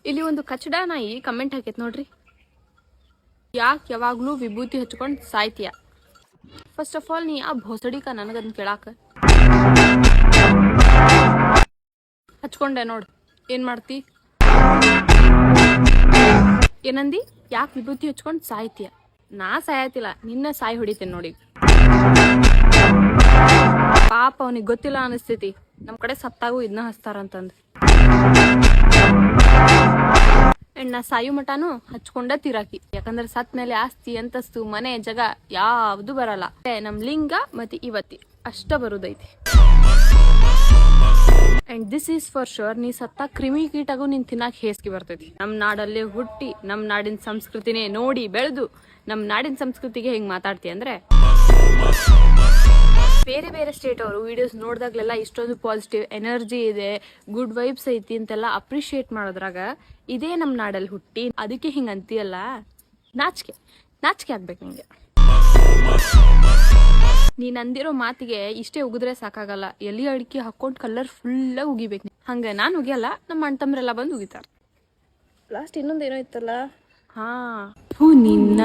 ಇಲ್ಲಿ ಒಂದು ಕಚಡ ನಾಯಿ ಕಮೆಂಟ್ ಹಾಕೈತೆ ನೋಡ್ರಿ. ಯಾಕೆ ಯಾವಾಗ್ಲೂ ವಿಭೂತಿ ಹಚ್ಕೊಂಡು ಸಾಯ್ತೀಯ? ಫಸ್ಟ್ ಆಫ್ ಆಲ್ ನೀ ಆ ಭೋಸಡಿಕ ನನಗದನ್ನ ಕೇಳಾಕ ಹಚ್ಕೊಂಡೆ ನೋಡ್, ಏನ್ ಮಾಡ್ತಿ? ಏನಂದಿ? ಯಾಕೆ ವಿಭೂತಿ ಹಚ್ಕೊಂಡು ಸಾಯ್ತೀಯ? ನಾ ಸಾಯತಿಲ್ಲ, ನಿನ್ನ ಸಾಯಿ ಹೊಡಿತೇನೆ ನೋಡಿ. ಪಾಪ ಅವನಿಗೆ ಗೊತ್ತಿಲ್ಲ ಅನಿಸ್ತೈತಿ ನಮ್ ಕಡೆ ಸತ್ತಾಗೂ ಇದನ್ನ ಹಚ್ತಾರಂತಂದು. ನಾ ಸಾಯು ಮಟಾನು ಹಚ್ಕೊಂಡ ತಿರಾಕಿ. ಯಾಕಂದ್ರೆ ಸತ್ ಮೇಲೆ ಆಸ್ತಿ ಅಂತಸ್ತು ಮನೆ ಜಗ ಯಾವ್ದು ಬರಲ್ಲ. ನಮ್ ಲಿಂಗ ಮತ್ತೆ ಇವತ್ತಿ ಅಷ್ಟ ಬರುದೈತಿ. And this is for sure, ನೀ ಸತ್ತ ಕ್ರಿಮಿ ಕೀಟಗೂ ನಿನ್ ತಿನ್ನಾಕ ಹೇಸ್ಗೆ ಬರ್ತೈತಿ. ನಮ್ ನಾಡಲ್ಲೇ ಹುಟ್ಟಿ ನಮ್ ನಾಡಿನ ಸಂಸ್ಕೃತಿನೇ ನೋಡಿ ಬೆಳೆದು ನಮ್ ನಾಡಿನ ಸಂಸ್ಕೃತಿಗೆ ಹೆಂಗ್ ಮಾತಾಡ್ತಿ ಅಂದ್ರೆ, ಬೇರೆ ಬೇರೆ ಸ್ಟೇಟ್ ಅವರು ವಿಡಿಯೋಸ್ ನೋಡಿದಾಗ್ಲೆಲ್ಲ ಇಷ್ಟೊಂದು ಪಾಸಿಟಿವ್ ಎನರ್ಜಿ ಇದೆ, ಗುಡ್ ವೈಬ್ಸ್ ಐತಿ ಅಂತೆಲ್ಲ ಅಪ್ರಿಶಿಯೇಟ್ ಮಾಡೋದ್ರಾಗ, ಇದೇ ನಮ್ ನಾಡಲ್ಲಿ ಹುಟ್ಟಿ ಅದಕ್ಕೆ ಹಿಂಗ ಅಂತೀಯಲ್ಲ, ನಾಚಿಕೆ ಆಗ್ಬೇಕು ನಿಂಗೆ. ನೀನ್ ಅಂದಿರೋ ಮಾತಿಗೆ ಇಷ್ಟೇ ಉಗಿದ್ರೆ ಸಾಕಾಗಲ್ಲ, ಎಲಿ ಅಡಿಕೆ ಹಾಕೊಂಡ್ ಕಲರ್ ಫುಲ್ ಉಗಿಬೇಕು. ಹಂಗ ನಾನ್ ಉಗಿಯಲ್ಲ, ನಮ್ಮ ಅಣ್ಣ ತಮ್ಮರೆಲ್ಲ ಬಂದು ಉಗಿತಾರ. ಲಾಸ್ಟ್ ಇನ್ನೊಂದೇನೋ ಇತ್ತಲ್ಲ, ಹಾ ನಿನ್ನ